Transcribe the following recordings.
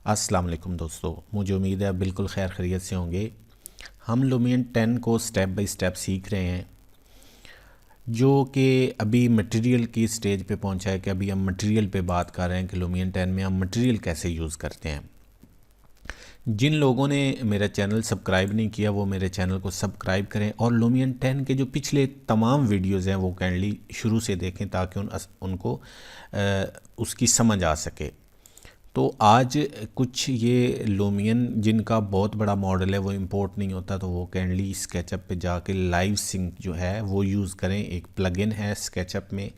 अस्सलाम वालेकुम दोस्तों, मुझे उम्मीद है आप बिल्कुल खैर खैरियत से होंगे। हम लुमियन 10 को स्टेप बाय स्टेप सीख रहे हैं, जो कि अभी मटेरियल की स्टेज पे पहुंचा है कि अभी हम मटेरियल पे बात कर रहे हैं कि लुमियन 10 में हम मटेरियल कैसे यूज़ करते हैं। जिन लोगों ने मेरा चैनल सब्सक्राइब नहीं किया वो मेरे चैनल को सब्सक्राइब करें और लुमियन 10 के जो पिछले तमाम वीडियोज़ हैं वो काइंडली शुरू से देखें ताकि उनको उसकी समझ आ सके। तो आज कुछ ये लुमियन जिनका बहुत बड़ा मॉडल है वो इंपोर्ट नहीं होता, तो वो काइंडली स्केचअप पे जाके लाइव सिंक जो है वो यूज़ करें। एक प्लगइन है स्केचअप में,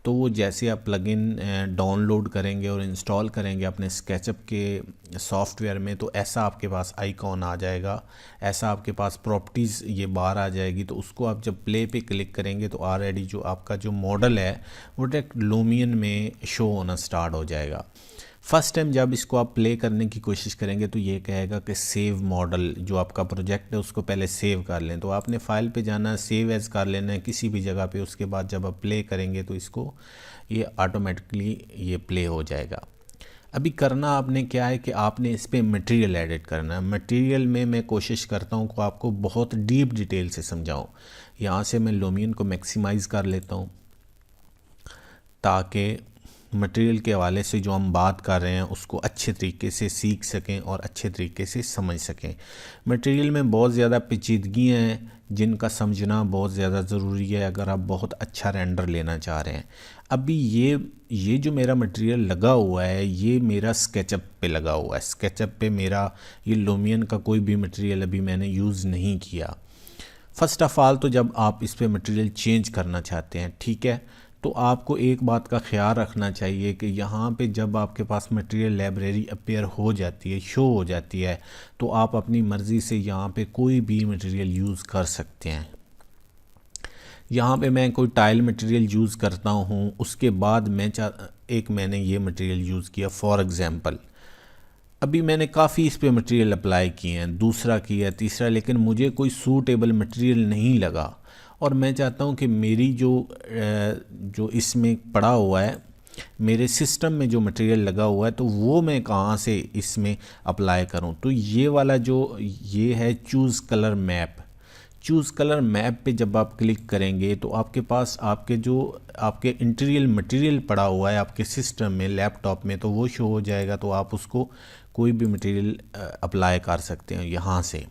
तो वो जैसे आप प्लगइन डाउनलोड करेंगे और इंस्टॉल करेंगे अपने स्केचअप के सॉफ्टवेयर में, तो ऐसा आपके पास आइकॉन आ जाएगा, ऐसा आपके पास प्रॉपर्टीज़ ये बाहर आ जाएगी। तो उसको आप जब प्ले पे क्लिक करेंगे तो ऑलरेडी जो आपका जो मॉडल है वो डायरेक्ट लुमियन में शो होना स्टार्ट हो जाएगा। फर्स्ट टाइम जब इसको आप प्ले करने की कोशिश करेंगे तो ये कहेगा कि सेव मॉडल, जो आपका प्रोजेक्ट है उसको पहले सेव कर लें। तो आपने फाइल पे जाना है, सेव एज़ कर लेना है किसी भी जगह पे। उसके बाद जब आप प्ले करेंगे तो इसको ये ऑटोमेटिकली ये प्ले हो जाएगा। अभी करना आपने क्या है कि आपने इस पर मटेरियल एडिट करना है। मटेरियल में मैं कोशिश करता हूँ कि आपको बहुत डीप डिटेल से समझाऊँ। यहाँ से मैं लुमियन को मैक्सिमाइज़ कर लेता हूँ ताकि मटेरियल के हवाले से जो हम बात कर रहे हैं उसको अच्छे तरीके से सीख सकें और अच्छे तरीके से समझ सकें। मटेरियल में बहुत ज़्यादा पेचीदगियाँ हैं जिनका समझना बहुत ज़्यादा ज़रूरी है अगर आप बहुत अच्छा रेंडर लेना चाह रहे हैं। अभी ये जो मेरा मटेरियल लगा हुआ है ये मेरा स्केचअप पे लगा हुआ है। स्केचअप पे मेरा ये लुमियन का कोई भी मटेरियल अभी मैंने यूज़ नहीं किया। फ़र्स्ट ऑफ़ ऑल तो जब आप इस पर मटेरियल चेंज करना चाहते हैं, ठीक है, तो आपको एक बात का ख्याल रखना चाहिए कि यहाँ पे जब आपके पास मटेरियल लाइब्रेरी अपीयर हो जाती है, शो हो जाती है, तो आप अपनी मर्ज़ी से यहाँ पे कोई भी मटेरियल यूज़ कर सकते हैं। यहाँ पे मैं कोई टाइल मटेरियल यूज़ करता हूँ, उसके बाद मैंने ये मटेरियल यूज़ किया फॉर एग्ज़ाम्पल। अभी मैंने काफ़ी इस पे मटेरियल अप्लाई किए हैं, दूसरा किया, तीसरा, लेकिन मुझे कोई सूटेबल मटेरियल नहीं लगा और मैं चाहता हूँ कि मेरी जो इसमें पड़ा हुआ है, मेरे सिस्टम में जो मटेरियल लगा हुआ है, तो वो मैं कहाँ से इसमें अप्लाई करूँ। तो ये वाला जो ये है choose colour map. Choose colour map पे जब आप क्लिक करेंगे तो आपके पास आपके इंटीरियर मटेरियल पड़ा हुआ है आपके सिस्टम में, लैपटॉप में, तो वो शो हो जाएगा। तो आप उसको कोई भी मटेरियल अप्लाई कर सकते हैं यहाँ से।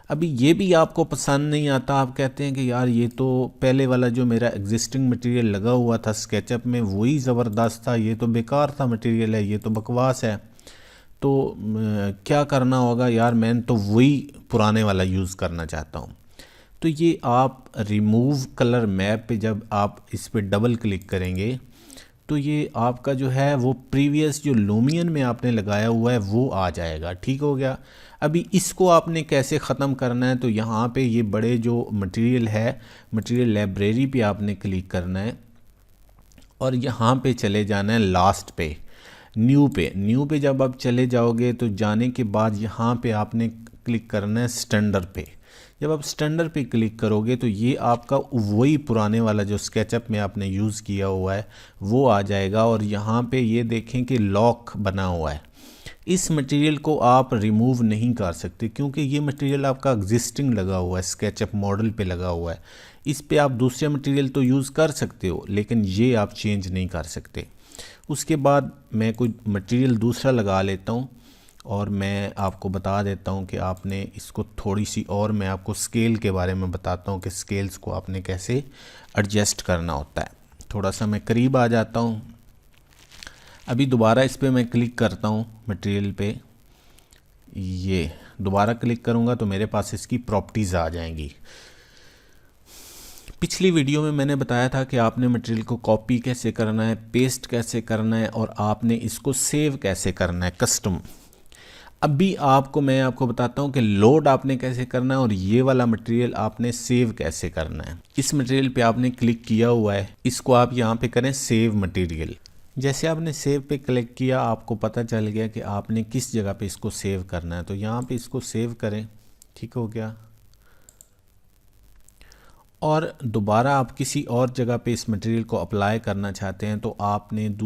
अभी ये भी आपको पसंद नहीं आता, आप कहते हैं कि यार ये तो पहले वाला जो मेरा एग्जिस्टिंग मटेरियल लगा हुआ था स्केचअप में वही ज़बरदस्त था, ये तो बेकार था मटेरियल है, ये तो बकवास है। तो क्या करना होगा यार, मैं तो वही पुराने वाला यूज़ करना चाहता हूँ। तो ये आप रिमूव कलर मैप पे जब आप इस पर डबल क्लिक करेंगे तो ये आपका जो है वो प्रीवियस जो लुमियन में आपने लगाया हुआ है वो आ जाएगा। ठीक हो गया। अभी इसको आपने कैसे ख़त्म करना है, तो यहाँ पे ये बड़े जो मटेरियल है, मटेरियल लाइब्रेरी पे आपने क्लिक करना है और यहाँ पे चले जाना है लास्ट पे, न्यू पे जब आप चले जाओगे तो जाने के बाद यहाँ पे आपने क्लिक करना है स्टैंडर्ड पे। जब आप स्टैंडर्ड पे क्लिक करोगे तो ये आपका वही पुराने वाला जो स्केचअप में आपने यूज़ किया हुआ है वो आ जाएगा। और यहाँ पे ये देखें कि लॉक बना हुआ है, इस मटेरियल को आप रिमूव नहीं कर सकते क्योंकि ये मटेरियल आपका एग्जिस्टिंग लगा हुआ है, स्केचअप मॉडल पे लगा हुआ है। इस पे आप दूसरे मटेरियल तो यूज़ कर सकते हो लेकिन ये आप चेंज नहीं कर सकते। उसके बाद मैं कोई मटेरियल दूसरा लगा लेता हूँ और मैं आपको बता देता हूँ कि आपने इसको थोड़ी सी, और मैं आपको स्केल के बारे में बताता हूँ कि स्केल्स को आपने कैसे एडजस्ट करना होता है। थोड़ा सा मैं करीब आ जाता हूँ। अभी दोबारा इस पर मैं क्लिक करता हूँ मटेरियल पे, ये दोबारा क्लिक करूँगा तो मेरे पास इसकी प्रॉपर्टीज़ आ जाएंगी। पिछली वीडियो में मैंने बताया था कि आपने मटेरियल को कॉपी कैसे करना है, पेस्ट कैसे करना है और आपने इसको सेव कैसे करना है कस्टम। अभी मैं आपको बताता हूँ कि लोड आपने कैसे करना है और ये वाला मटेरियल आपने सेव कैसे करना है। इस मटेरियल पे आपने क्लिक किया हुआ है, इसको आप यहाँ पे करें सेव मटेरियल। जैसे आपने सेव पे क्लिक किया आपको पता चल गया कि आपने किस जगह पे इसको सेव करना है, तो यहाँ पे इसको सेव करें। ठीक हो गया। और दोबारा आप किसी और जगह पे इस मटेरियल को अप्लाई करना चाहते हैं तो आपने एक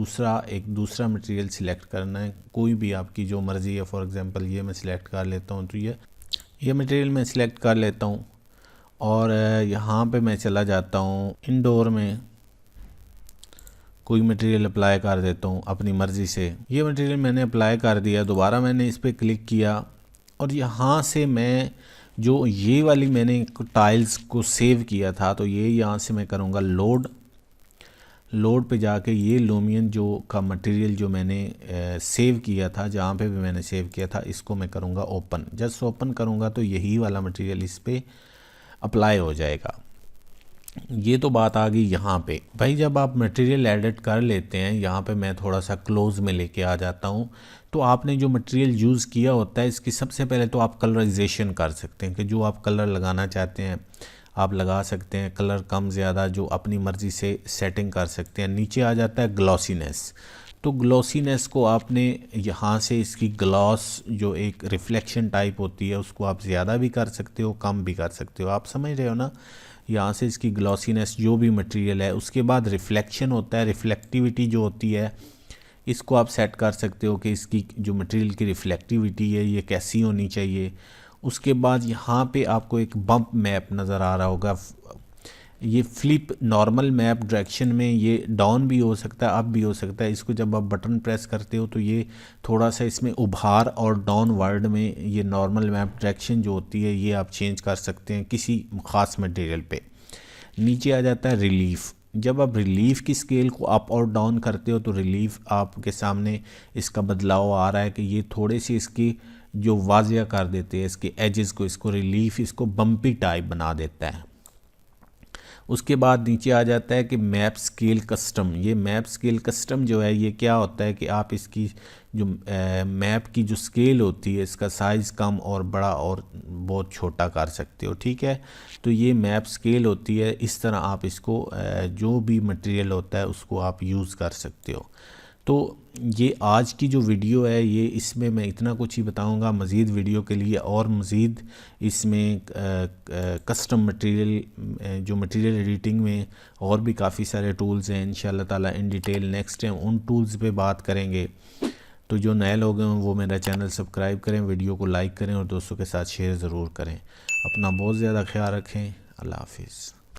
दूसरा मटेरियल सिलेक्ट करना है, कोई भी आपकी जो मर्ज़ी है। फॉर एग्ज़ाम्पल ये मैं सिलेक्ट कर लेता हूँ, तो ये मटेरियल मैं सिलेक्ट कर लेता हूँ और यहाँ पे मैं चला जाता हूँ इंडोर में, कोई मटेरियल अप्लाई कर देता हूँ अपनी मर्ज़ी से। ये मटेरियल मैंने अप्लाई कर दिया, दोबारा मैंने इस पर क्लिक किया और यहाँ से मैं जो ये वाली मैंने टाइल्स को सेव किया था, तो ये यहाँ से मैं करूँगा लोड पे जाके ये लूमियन जो का मटेरियल जो मैंने सेव किया था, जहाँ पे भी मैंने सेव किया था, इसको मैं करूँगा ओपन। जस्ट ओपन करूँगा तो यही वाला मटेरियल इस पर अप्लाई हो जाएगा। ये तो बात आ गई यहाँ पे। भाई जब आप मटेरियल एडिट कर लेते हैं, यहाँ पे मैं थोड़ा सा क्लोज में लेके आ जाता हूँ, तो आपने जो मटेरियल यूज़ किया होता है इसकी सबसे पहले तो आप कलराइजेशन कर सकते हैं कि जो आप कलर लगाना चाहते हैं आप लगा सकते हैं, कलर कम ज़्यादा जो अपनी मर्ज़ी से सेटिंग कर सकते हैं। नीचे आ जाता है ग्लॉसीनेस, तो ग्लॉसीनेस को आपने यहाँ से इसकी ग्लॉस जो एक रिफ्लेक्शन टाइप होती है उसको आप ज़्यादा भी कर सकते हो, कम भी कर सकते हो, आप समझ रहे हो ना। यहाँ से इसकी ग्लॉसीनेस जो भी मटेरियल है, उसके बाद रिफ्लेक्शन होता है, रिफ्लेक्टिविटी जो होती है इसको आप सेट कर सकते हो कि इसकी जो मटेरियल की रिफ्लेक्टिविटी है ये कैसी होनी चाहिए। उसके बाद यहाँ पे आपको एक बम्प मैप नज़र आ रहा होगा, ये फ्लिप नॉर्मल मैप डायरेक्शन में ये डाउन भी हो सकता है, अप भी हो सकता है। इसको जब आप बटन प्रेस करते हो तो ये थोड़ा सा इसमें उभार और डाउन वर्ड में ये नॉर्मल मैप डायरेक्शन जो होती है ये आप चेंज कर सकते हैं किसी ख़ास मटेरियल पे। नीचे आ जाता है रिलीफ, जब आप रिलीफ की स्केल को अप और डाउन करते हो तो रिलीफ आपके सामने इसका बदलाव आ रहा है कि ये थोड़े से इसकी जो वाजिया कर देते हैं इसके एजेस को, इसको रिलीफ इसको बम्पी टाइप बना देता है। उसके बाद नीचे आ जाता है कि मैप स्केल कस्टम। ये मैप स्केल कस्टम जो है ये क्या होता है कि आप इसकी जो मैप की जो स्केल होती है इसका साइज़ कम और बड़ा और बहुत छोटा कर सकते हो, ठीक है। तो ये मैप स्केल होती है, इस तरह आप इसको जो भी मटेरियल होता है उसको आप यूज़ कर सकते हो। तो ये आज की जो वीडियो है ये इसमें मैं इतना कुछ ही बताऊंगा। मज़ीद वीडियो के लिए और मज़ीद इसमें कस्टम मटेरियल जो मटेरियल एडिटिंग में और भी काफ़ी सारे टूल्स हैं, इंशाल्लाह ताला इन डिटेल नेक्स्ट टाइम उन टूल्स पे बात करेंगे। तो जो नए लोग हैं वो मेरा चैनल सब्सक्राइब करें, वीडियो को लाइक करें और दोस्तों के साथ शेयर ज़रूर करें। अपना बहुत ज़्यादा ख्याल रखें। अल्लाह हाफिज़।